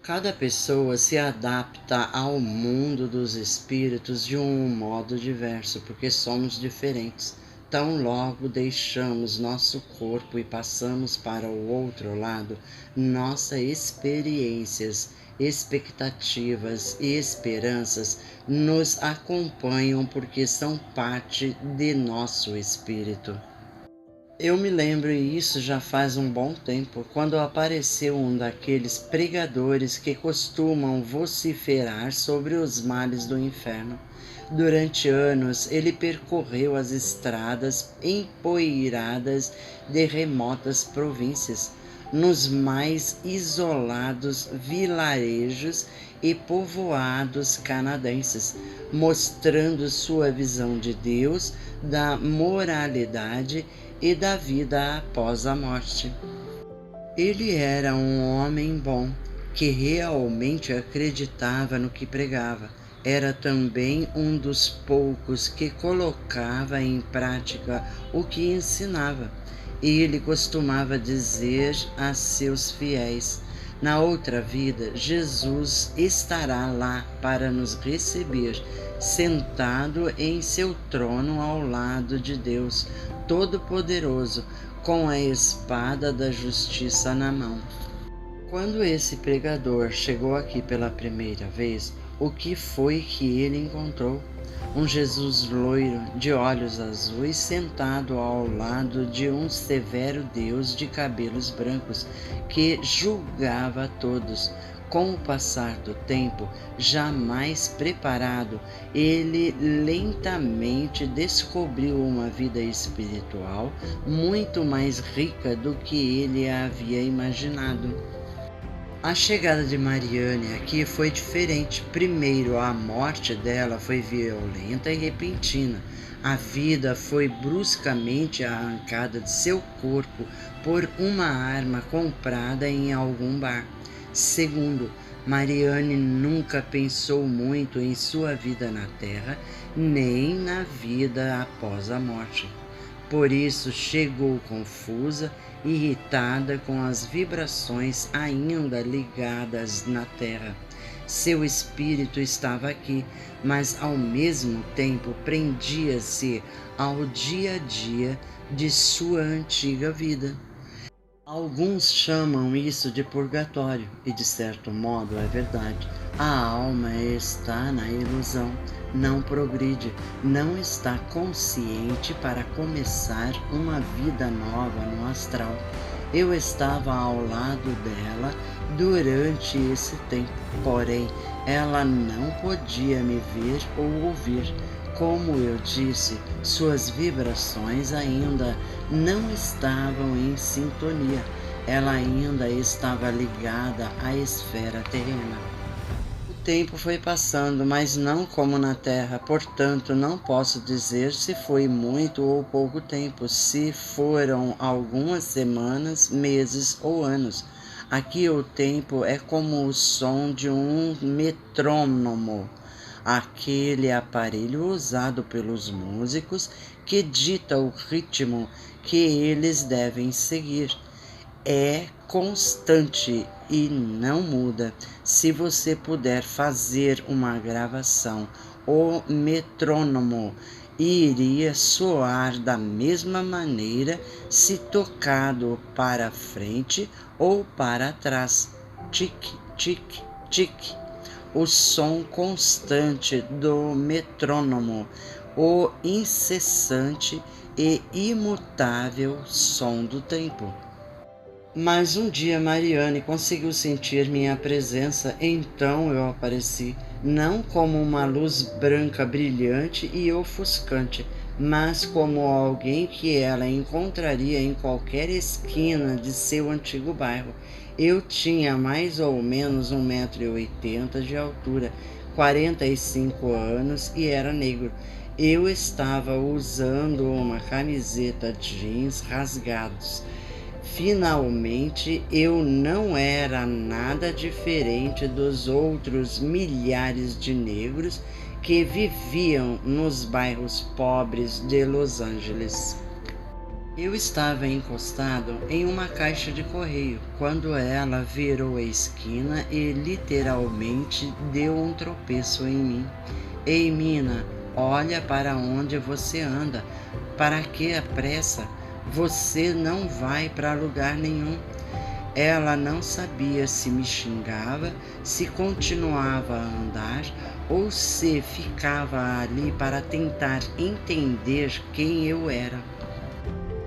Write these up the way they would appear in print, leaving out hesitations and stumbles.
Cada pessoa se adapta ao mundo dos espíritos de um modo diverso, porque somos diferentes. Tão logo deixamos nosso corpo e passamos para o outro lado, nossas experiências, expectativas e esperanças nos acompanham porque são parte de nosso espírito. Eu me lembro, e isso já faz um bom tempo, quando apareceu um daqueles pregadores que costumam vociferar sobre os males do inferno. Durante anos, ele percorreu as estradas empoeiradas de remotas províncias, nos mais isolados vilarejos e povoados canadenses, mostrando sua visão de Deus, da moralidade e da vida após a morte. Ele era um homem bom, que realmente acreditava no que pregava. Era também um dos poucos que colocava em prática o que ensinava. Ele costumava dizer a seus fiéis: na outra vida, Jesus estará lá para nos receber, sentado em seu trono ao lado de Deus Todo-Poderoso, com a espada da justiça na mão. Quando esse pregador chegou aqui pela primeira vez, o que foi que ele encontrou? Um Jesus loiro, de olhos azuis, sentado ao lado de um severo Deus de cabelos brancos, que julgava a todos. Com o passar do tempo, jamais preparado, ele lentamente descobriu uma vida espiritual muito mais rica do que ele havia imaginado. A chegada de Mariane aqui foi diferente. Primeiro, a morte dela foi violenta e repentina. A vida foi bruscamente arrancada de seu corpo por uma arma comprada em algum bar. Segundo, Mariane nunca pensou muito em sua vida na Terra, nem na vida após a morte. Por isso chegou confusa, irritada com as vibrações ainda ligadas na terra. Seu espírito estava aqui, mas ao mesmo tempo prendia-se ao dia a dia de sua antiga vida. Alguns chamam isso de purgatório, e de certo modo é verdade. A alma está na ilusão, não progride, não está consciente para começar uma vida nova no astral. Eu estava ao lado dela durante esse tempo, porém ela não podia me ver ou ouvir. Como eu disse, suas vibrações ainda não estavam em sintonia. Ela ainda estava ligada à esfera terrena. O tempo foi passando, mas não como na Terra, portanto não posso dizer se foi muito ou pouco tempo, se foram algumas semanas, meses ou anos. Aqui o tempo é como o som de um metrônomo, aquele aparelho usado pelos músicos que dita o ritmo que eles devem seguir. É constante e não muda. Se você puder fazer uma gravação, o metrônomo iria soar da mesma maneira se tocado para frente ou para trás. Tic, tic, tic. O som constante do metrônomo, o incessante e imutável som do tempo. Mas um dia Mariane conseguiu sentir minha presença, então eu apareci, não como uma luz branca brilhante e ofuscante, mas como alguém que ela encontraria em qualquer esquina de seu antigo bairro. Eu tinha mais ou menos 1,80 m de altura, 45 anos e era negro. Eu estava usando uma camiseta jeans rasgados. Finalmente, eu não era nada diferente dos outros milhares de negros que viviam nos bairros pobres de Los Angeles. Eu estava encostado em uma caixa de correio quando ela virou a esquina e literalmente deu um tropeço em mim. Ei, mina, olha para onde você anda. Para que a pressa? Você não vai para lugar nenhum. Ela não sabia se me xingava, se continuava a andar ou se ficava ali para tentar entender quem eu era.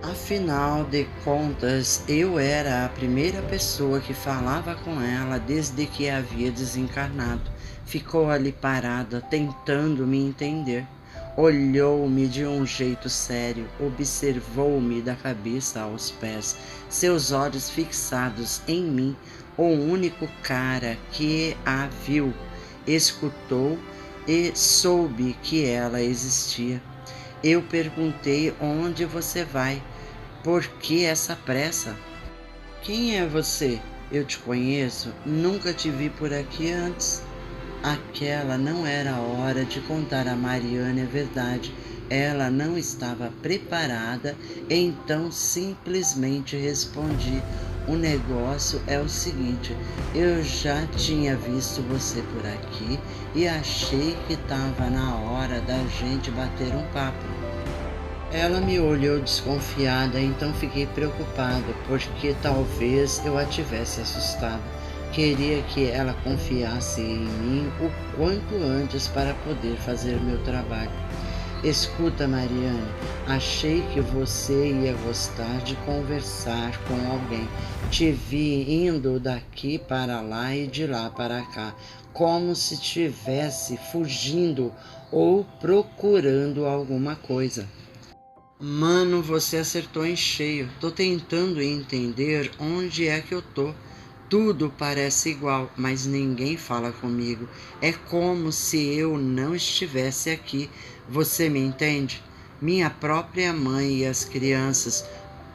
Afinal de contas, eu era a primeira pessoa que falava com ela desde que havia desencarnado. Ficou ali parada, tentando me entender. Olhou-me de um jeito sério, observou-me da cabeça aos pés, seus olhos fixados em mim, o único cara que a viu, escutou e soube que ela existia. Eu perguntei onde você vai. Por que essa pressa? Quem é você? Eu te conheço, nunca te vi por aqui antes. Aquela não era a hora de contar a Mariane a verdade. Ela não estava preparada, então simplesmente respondi: o negócio é o seguinte, eu já tinha visto você por aqui e achei que estava na hora da gente bater um papo. Ela me olhou desconfiada, então fiquei preocupado, porque talvez eu a tivesse assustado. Queria que ela confiasse em mim o quanto antes para poder fazer meu trabalho. Escuta, Mariane, achei que você ia gostar de conversar com alguém. Te vi indo daqui para lá e de lá para cá, como se estivesse fugindo ou procurando alguma coisa. Mano, você acertou em cheio. Tô tentando entender onde é que eu tô. Tudo parece igual, mas ninguém fala comigo. É como se eu não estivesse aqui. Você me entende? Minha própria mãe e as crianças,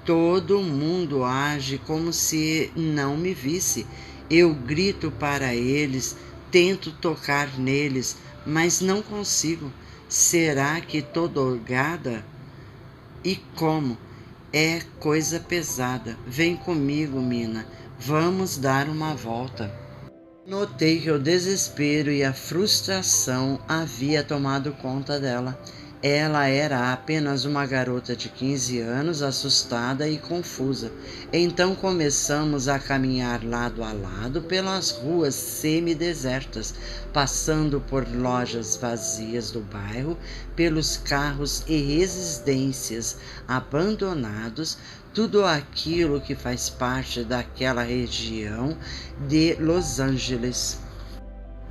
todo mundo age como se não me visse. Eu grito para eles, tento tocar neles, mas não consigo. Será que tô drogada? E como? É coisa pesada. Vem comigo, mina. Vamos dar uma volta. Notei que o desespero e a frustração havia tomado conta dela. Ela era apenas uma garota de 15 anos, assustada e confusa. Então começamos a caminhar lado a lado pelas ruas semidesertas, passando por lojas vazias do bairro, pelos carros e residências abandonados, tudo aquilo que faz parte daquela região de Los Angeles.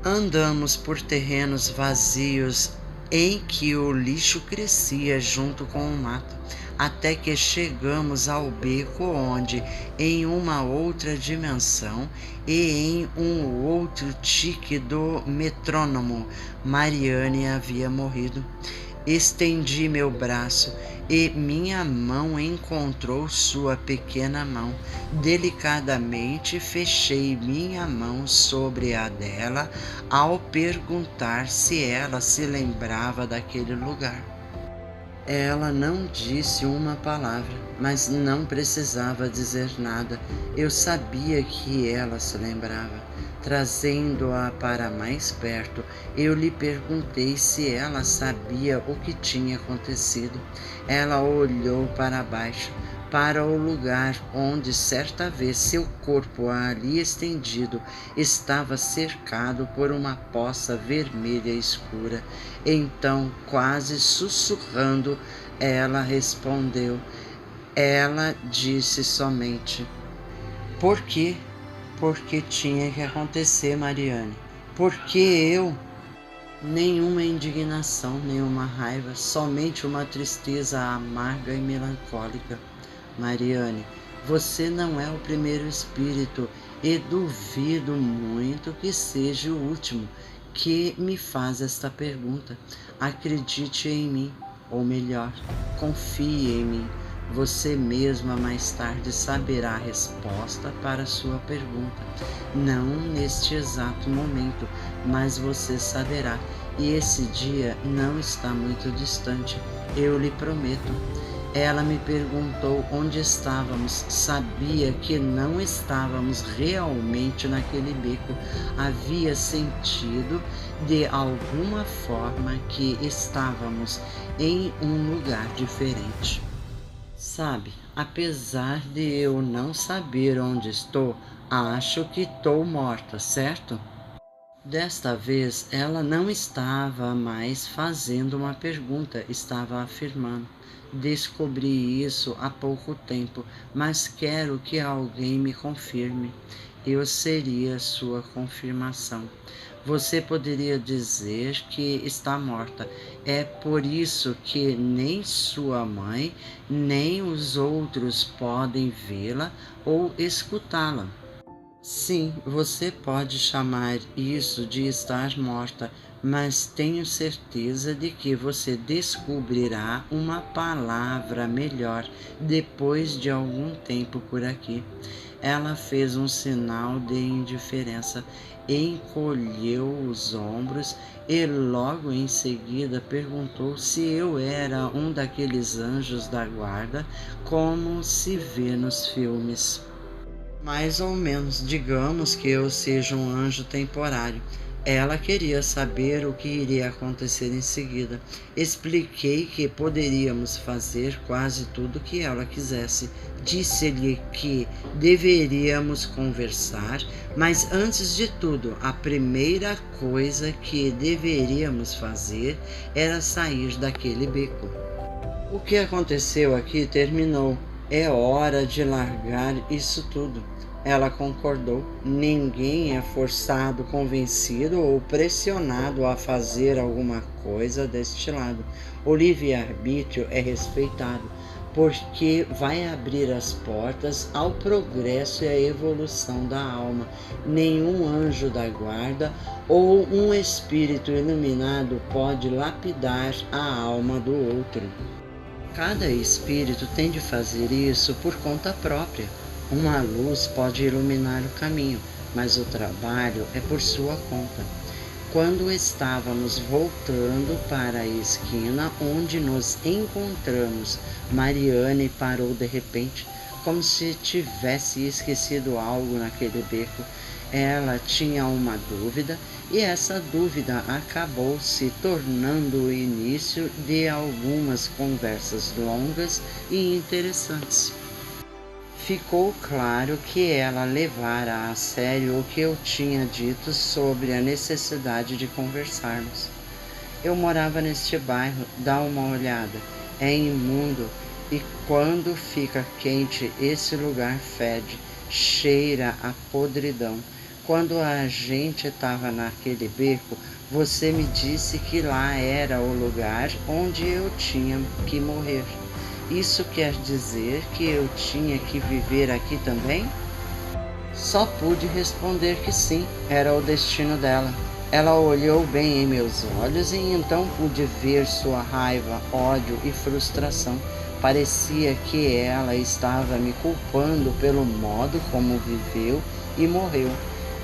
Andamos por terrenos vazios em que o lixo crescia junto com o mato, até que chegamos ao beco onde, em uma outra dimensão e em um outro tique do metrônomo, Mariane havia morrido. Estendi meu braço e minha mão encontrou sua pequena mão. Delicadamente fechei minha mão sobre a dela ao perguntar se ela se lembrava daquele lugar. Ela não disse uma palavra, mas não precisava dizer nada. Eu sabia que ela se lembrava. Trazendo-a para mais perto, eu lhe perguntei se ela sabia o que tinha acontecido. Ela olhou para baixo, para o lugar onde certa vez seu corpo ali estendido estava cercado por uma poça vermelha escura. Então, quase sussurrando, ela respondeu. Ela disse somente: por quê? Porque tinha que acontecer, Mariane. Porque eu? Nenhuma indignação, nenhuma raiva, somente uma tristeza amarga e melancólica. Mariane, você não é o primeiro espírito e duvido muito que seja o último que me faz esta pergunta. Acredite em mim, ou melhor, confie em mim. Você mesma mais tarde saberá a resposta para a sua pergunta. Não neste exato momento, mas você saberá. E esse dia não está muito distante, eu lhe prometo. Ela me perguntou onde estávamos. Sabia que não estávamos realmente naquele beco. Havia sentido de alguma forma que estávamos em um lugar diferente. Sabe, apesar de eu não saber onde estou, acho que estou morta, certo? Desta vez, ela não estava mais fazendo uma pergunta, estava afirmando. Descobri isso há pouco tempo, mas quero que alguém me confirme. Eu seria sua confirmação. Você poderia dizer que está morta. É por isso que nem sua mãe, nem os outros podem vê-la ou escutá-la. Sim, você pode chamar isso de estar morta, mas tenho certeza de que você descobrirá uma palavra melhor depois de algum tempo por aqui. Ela fez um sinal de indiferença, encolheu os ombros e logo em seguida perguntou se eu era um daqueles anjos da guarda, como se vê nos filmes. Mais ou menos, digamos que eu seja um anjo temporário. Ela queria saber o que iria acontecer em seguida. Expliquei que poderíamos fazer quase tudo o que ela quisesse. Disse-lhe que deveríamos conversar, mas antes de tudo, a primeira coisa que deveríamos fazer era sair daquele beco. O que aconteceu aqui terminou. É hora de largar isso tudo. Ela concordou. Ninguém é forçado, convencido ou pressionado a fazer alguma coisa deste lado. O livre-arbítrio é respeitado, porque vai abrir as portas ao progresso e à evolução da alma. Nenhum anjo da guarda ou um espírito iluminado pode lapidar a alma do outro. Cada espírito tem de fazer isso por conta própria. Uma luz pode iluminar o caminho, mas o trabalho é por sua conta. Quando estávamos voltando para a esquina onde nos encontramos, Mariane parou de repente, como se tivesse esquecido algo naquele beco. Ela tinha uma dúvida e essa dúvida acabou se tornando o início de algumas conversas longas e interessantes. Ficou claro que ela levara a sério o que eu tinha dito sobre a necessidade de conversarmos. Eu morava neste bairro, dá uma olhada, é imundo e quando fica quente esse lugar fede, cheira a podridão. Quando a gente estava naquele beco, você me disse que lá era o lugar onde eu tinha que morrer. Isso quer dizer que eu tinha que viver aqui também? Só pude responder que sim, era o destino dela. Ela olhou bem em meus olhos e então pude ver sua raiva, ódio e frustração. Parecia que ela estava me culpando pelo modo como viveu e morreu.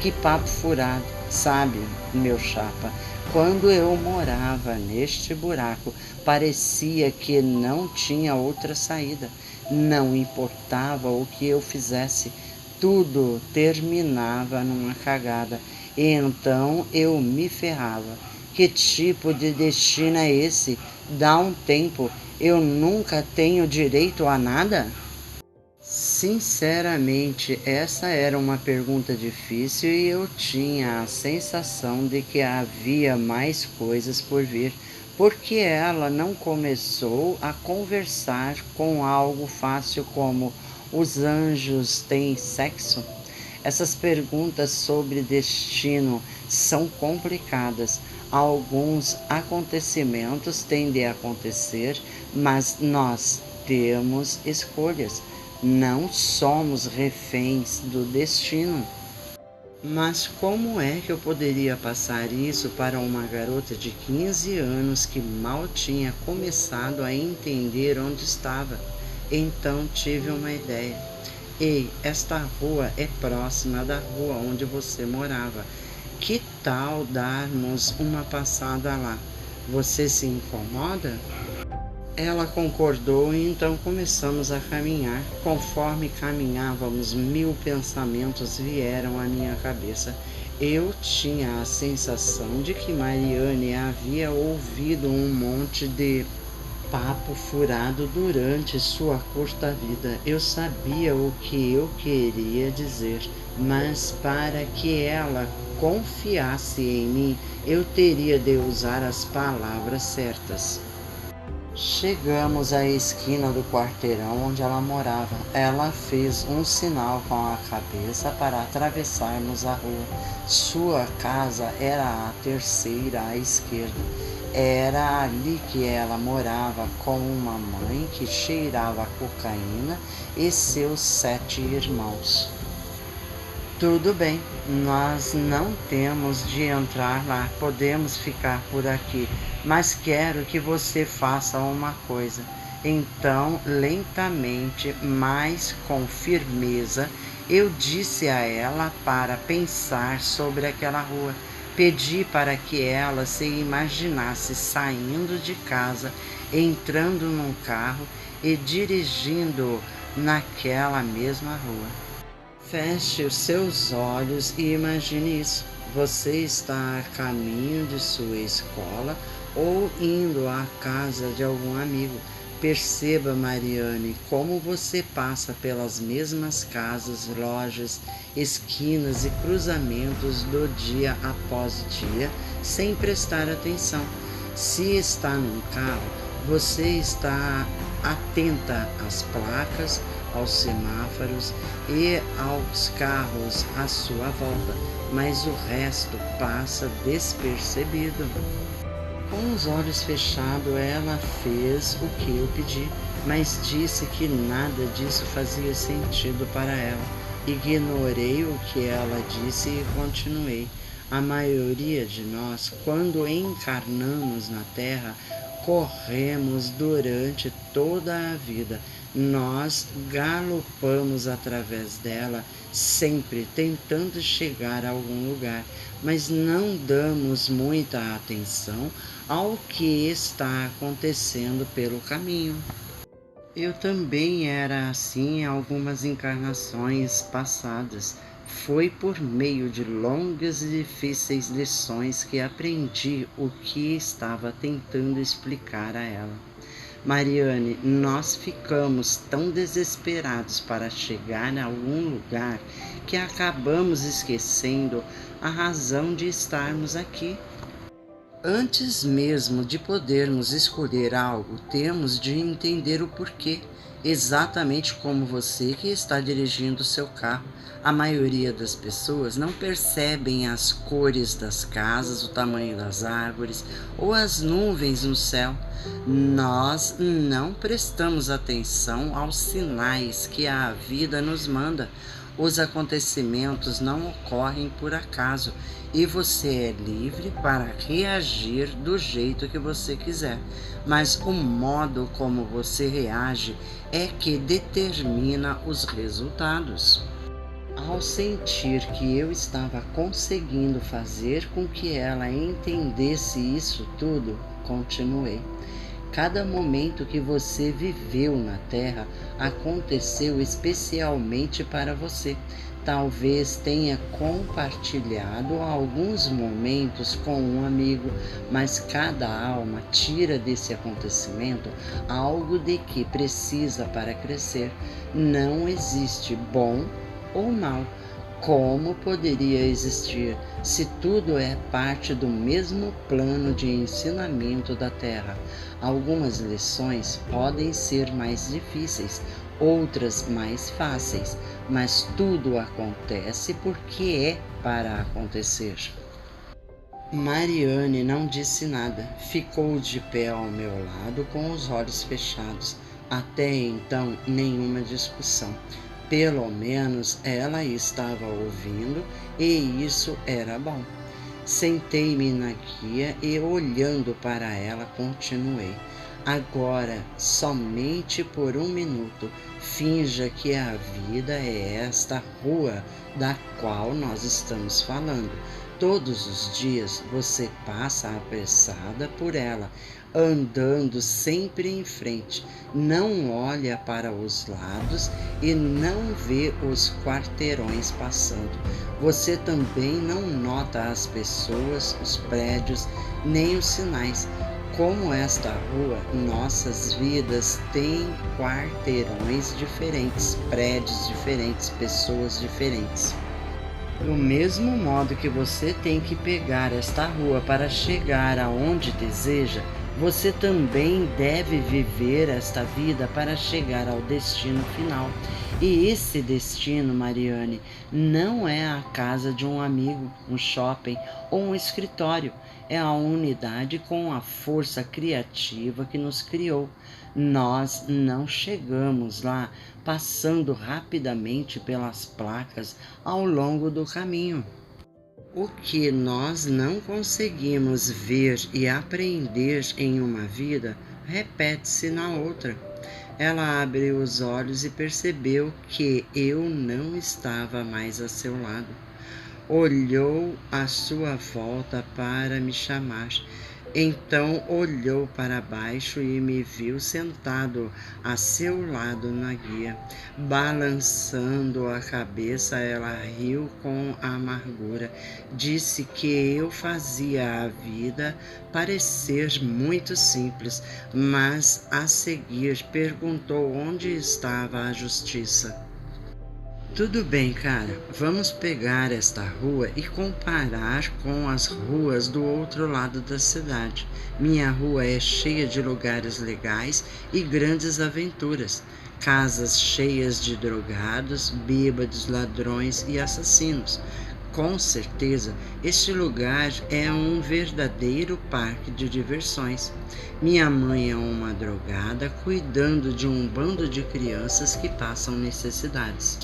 Que papo furado, sabe, meu chapa? Quando eu morava neste buraco, parecia que não tinha outra saída. Não importava o que eu fizesse, tudo terminava numa cagada. E então eu me ferrava. Que tipo de destino é esse? Dá um tempo, eu nunca tenho direito a nada? Sinceramente, essa era uma pergunta difícil e eu tinha a sensação de que havia mais coisas por vir, porque ela não começou a conversar com algo fácil como os anjos têm sexo? Essas perguntas sobre destino são complicadas. Alguns acontecimentos têm de acontecer, mas nós temos escolhas. Não somos reféns do destino. Mas como é que eu poderia passar isso para uma garota de 15 anos que mal tinha começado a entender onde estava? Então tive uma ideia. Ei, esta rua é próxima da rua onde você morava. Que tal darmos uma passada lá? Você se incomoda? Ela concordou e então começamos a caminhar. Conforme caminhávamos, 1000 pensamentos vieram à minha cabeça. Eu tinha a sensação de que Mariane havia ouvido um monte de papo furado durante sua curta vida. Eu sabia o que eu queria dizer, mas para que ela confiasse em mim, eu teria de usar as palavras certas. Chegamos à esquina do quarteirão onde ela morava. Ela fez um sinal com a cabeça para atravessarmos a rua. Sua casa era a terceira à esquerda. Era ali que ela morava com uma mãe que cheirava cocaína e seus 7 irmãos. Tudo bem, nós não temos de entrar lá, podemos ficar por aqui, mas quero que você faça uma coisa. Então, lentamente, mas com firmeza, eu disse a ela para pensar sobre aquela rua. Pedi para que ela se imaginasse saindo de casa, entrando num carro e dirigindo naquela mesma rua. Feche os seus olhos e imagine isso. Você está a caminho de sua escola ou indo à casa de algum amigo. Perceba, Mariane, como você passa pelas mesmas casas, lojas, esquinas e cruzamentos do dia após dia, sem prestar atenção. Se está num carro, você está atenta às placas, aos semáforos e aos carros à sua volta, mas o resto passa despercebido. Com os olhos fechados, ela fez o que eu pedi, mas disse que nada disso fazia sentido para ela. Ignorei o que ela disse e continuei. A maioria de nós, quando encarnamos na Terra, corremos durante toda a vida. Nós galopamos através dela, sempre tentando chegar a algum lugar, mas não damos muita atenção ao que está acontecendo pelo caminho. Eu também era assim em algumas encarnações passadas. Foi por meio de longas e difíceis lições que aprendi o que estava tentando explicar a ela. Mariane, nós ficamos tão desesperados para chegar a algum lugar que acabamos esquecendo a razão de estarmos aqui. Antes mesmo de podermos escolher algo, temos de entender o porquê, exatamente como você que está dirigindo seu carro. A maioria das pessoas não percebem as cores das casas, o tamanho das árvores ou as nuvens no céu. Nós não prestamos atenção aos sinais que a vida nos manda. Os acontecimentos não ocorrem por acaso e você é livre para reagir do jeito que você quiser, mas o modo como você reage é que determina os resultados. Ao sentir que eu estava conseguindo fazer com que ela entendesse isso tudo, continuei. Cada momento que você viveu na Terra aconteceu especialmente para você. Talvez tenha compartilhado alguns momentos com um amigo, mas cada alma tira desse acontecimento algo de que precisa para crescer. Não existe bom ou mal. Como poderia existir se tudo é parte do mesmo plano de ensinamento da Terra? Algumas lições podem ser mais difíceis, outras mais fáceis, mas tudo acontece porque é para acontecer. Mariane não disse nada, ficou de pé ao meu lado com os olhos fechados. Até então, nenhuma discussão. Pelo menos ela estava ouvindo e isso era bom. Sentei-me na guia e, olhando para ela, continuei. Agora, somente por um minuto, finja que a vida é esta rua da qual nós estamos falando. Todos os dias você passa apressada por ela, andando sempre em frente, não olha para os lados e não vê os quarteirões passando. Você também não nota as pessoas, os prédios, nem os sinais. Como esta rua, nossas vidas têm quarteirões diferentes, prédios diferentes, pessoas diferentes. Do mesmo modo que você tem que pegar esta rua para chegar aonde deseja, você também deve viver esta vida para chegar ao destino final. E esse destino, Mariane, não é a casa de um amigo, um shopping ou um escritório. É a unidade com a força criativa que nos criou. Nós não chegamos lá passando rapidamente pelas placas ao longo do caminho. O que nós não conseguimos ver e aprender em uma vida, repete-se na outra. Ela abriu os olhos e percebeu que eu não estava mais a seu lado. Olhou à sua volta para me chamar. Então olhou para baixo e me viu sentado a seu lado na guia. Balançando a cabeça, ela riu com amargura. Disse que eu fazia a vida parecer muito simples, mas a seguir perguntou onde estava a justiça. Tudo bem, cara, vamos pegar esta rua e comparar com as ruas do outro lado da cidade. Minha rua é cheia de lugares legais e grandes aventuras. Casas cheias de drogados, bêbados, ladrões e assassinos. Com certeza, este lugar é um verdadeiro parque de diversões. Minha mãe é uma drogada cuidando de um bando de crianças que passam necessidades.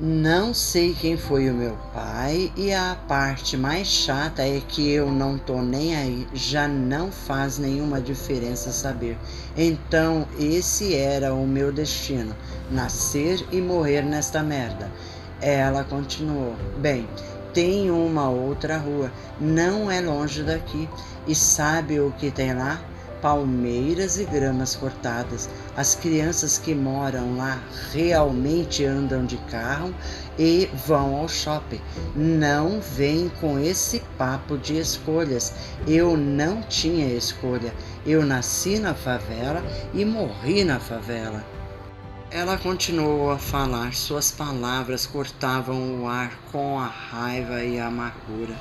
Não sei quem foi o meu pai e a parte mais chata é que eu não tô nem aí, já não faz nenhuma diferença saber. Então esse era o meu destino, nascer e morrer nesta merda. Ela continuou, bem, tem uma outra rua, não é longe daqui, e sabe o que tem lá? Palmeiras e gramas cortadas. As crianças que moram lá realmente andam de carro e vão ao shopping. Não vem com esse papo de escolhas. Eu não tinha escolha. Eu nasci na favela e morri na favela. Ela continuou a falar, suas palavras cortavam o ar com a raiva e a amargura.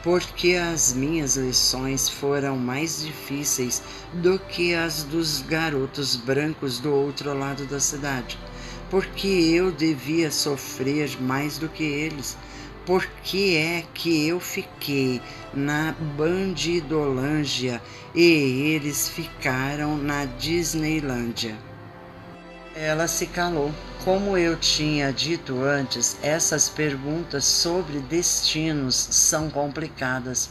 Porque as minhas lições foram mais difíceis do que as dos garotos brancos do outro lado da cidade. Porque eu devia sofrer mais do que eles. Por que é que eu fiquei na Bandidolândia e eles ficaram na Disneylândia? Ela se calou. Como eu tinha dito antes, essas perguntas sobre destinos são complicadas.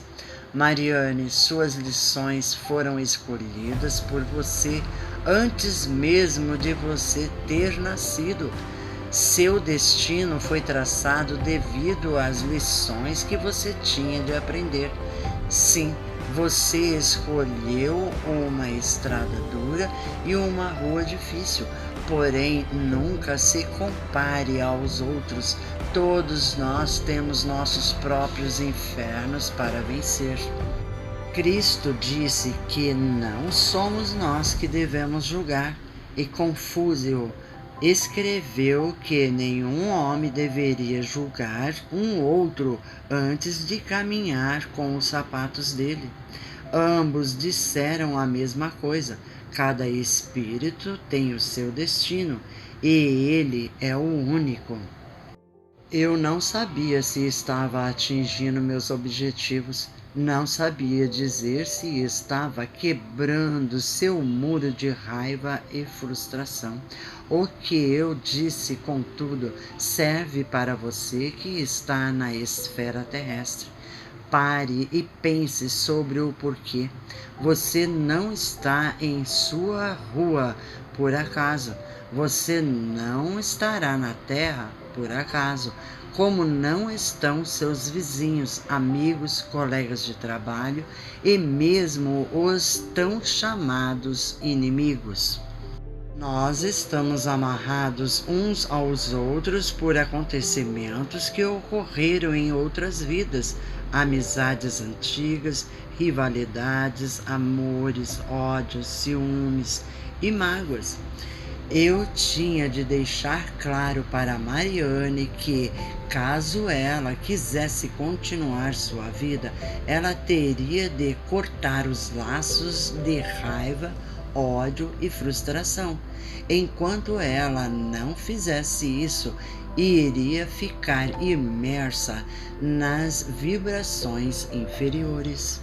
Mariane, suas lições foram escolhidas por você antes mesmo de você ter nascido. Seu destino foi traçado devido às lições que você tinha de aprender. Sim, você escolheu uma estrada dura e uma rua difícil. Porém, nunca se compare aos outros. Todos nós temos nossos próprios infernos para vencer. Cristo disse que não somos nós que devemos julgar, e Confúcio escreveu que nenhum homem deveria julgar um outro antes de caminhar com os sapatos dele. Ambos disseram a mesma coisa. Cada espírito tem o seu destino e ele é o único. Eu não sabia se estava atingindo meus objetivos, não sabia dizer se estava quebrando seu muro de raiva e frustração. O que eu disse, contudo, serve para você que está na esfera terrestre. Pare e pense sobre o porquê. Você não está em sua rua por acaso. Você não estará na Terra por acaso, como não estão seus vizinhos, amigos, colegas de trabalho e mesmo os tão chamados inimigos. Nós estamos amarrados uns aos outros por acontecimentos que ocorreram em outras vidas, amizades antigas, rivalidades, amores, ódios, ciúmes e mágoas. Eu tinha de deixar claro para Mariane que, caso ela quisesse continuar sua vida, ela teria de cortar os laços de raiva, ódio e frustração. Enquanto ela não fizesse isso, iria ficar imersa nas vibrações inferiores.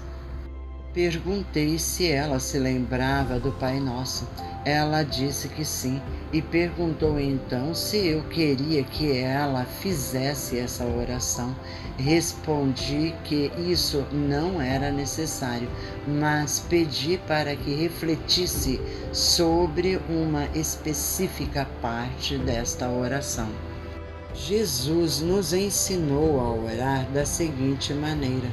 Perguntei se ela se lembrava do Pai Nosso. Ela disse que sim e perguntou então se eu queria que ela fizesse essa oração. Respondi que isso não era necessário, mas pedi para que refletisse sobre uma específica parte desta oração. Jesus nos ensinou a orar da seguinte maneira: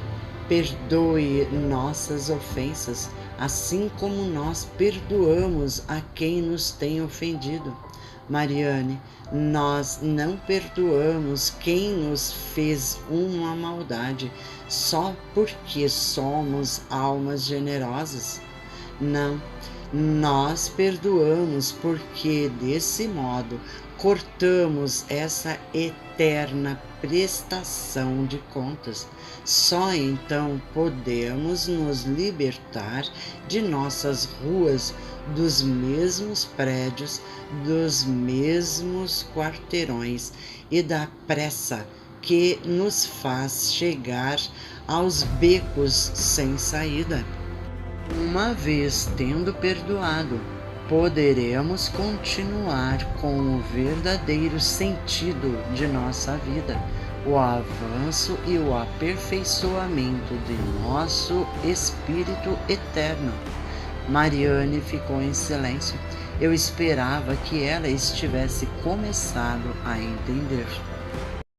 perdoe nossas ofensas, assim como nós perdoamos a quem nos tem ofendido. Mariane, nós não perdoamos quem nos fez uma maldade só porque somos almas generosas. Não, nós perdoamos porque, desse modo, cortamos essa eterna prestação de contas. Só então podemos nos libertar de nossas ruas, dos mesmos prédios, dos mesmos quarteirões e da pressa que nos faz chegar aos becos sem saída. Uma vez tendo perdoado, poderemos continuar com o verdadeiro sentido de nossa vida, o avanço e o aperfeiçoamento de nosso espírito eterno. Mariane ficou em silêncio. Eu esperava que ela estivesse começado a entender.